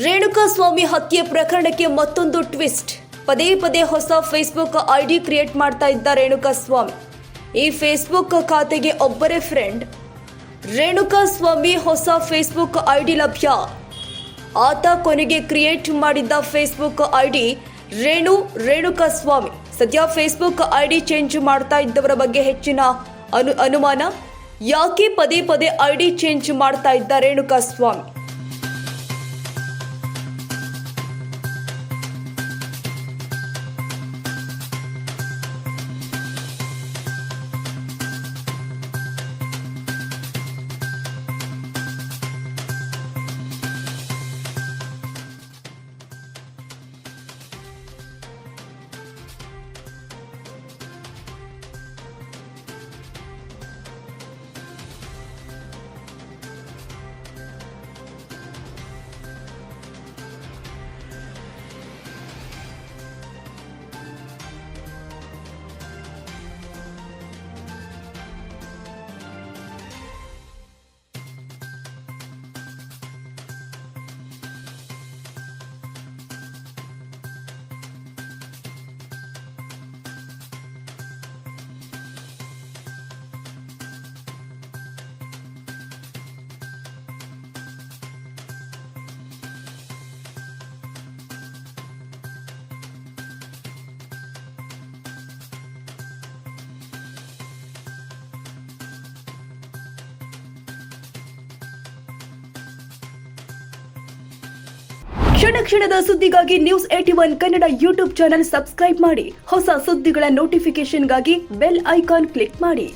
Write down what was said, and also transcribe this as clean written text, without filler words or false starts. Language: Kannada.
ರೇಣುಕಾಸ್ವಾಮಿ ಹತ್ಯೆ ಪ್ರಕರಣಕ್ಕೆ ಮತ್ತೊಂದು ಟ್ವಿಸ್ಟ್. ಪದೇ ಪದೇ ಹೊಸ ಫೇಸ್ಬುಕ್ ಐಡಿ ಕ್ರಿಯೇಟ್ ಮಾಡ್ತಾ ಇದ್ದ ರೇಣುಕಾಸ್ವಾಮಿ. ಈ ಫೇಸ್ಬುಕ್ ಖಾತೆಗೆ ಒಬ್ಬರೇ ಫ್ರೆಂಡ್. ರೇಣುಕಾಸ್ವಾಮಿ ಹೊಸ ಫೇಸ್ಬುಕ್ ಐಡಿ ಲಭ್ಯ. ಆತ ಕೊನೆಗೆ ಕ್ರಿಯೇಟ್ ಮಾಡಿದ್ದ ಫೇಸ್ಬುಕ್ ಐಡಿ ರೇಣುಕಾಸ್ವಾಮಿ. ಸದ್ಯ ಫೇಸ್ಬುಕ್ ಐಡಿ ಚೇಂಜ್ ಮಾಡ್ತಾ ಇದ್ದವರ ಬಗ್ಗೆ ಹೆಚ್ಚಿನ ಅನುಮಾನ. ಯಾಕೆ ಪದೇ ಪದೇ ಐಡಿ ಚೇಂಜ್ ಮಾಡ್ತಾ ಇದ್ದ ರೇಣುಕಾಸ್ವಾಮಿ? ಕ್ಷಣದ ಸುದ್ದಿಗಾಗಿ News81 Kannada YouTube channel subscribe ಮಾಡಿ. ಹೊಸ ಸುದ್ದಿಗಳ ನೋಟಿಫಿಕೇಶನ್ಗಾಗಿ ಬೆಲ್ ಐಕಾನ್ ಕ್ಲಿಕ್ ಮಾಡಿ.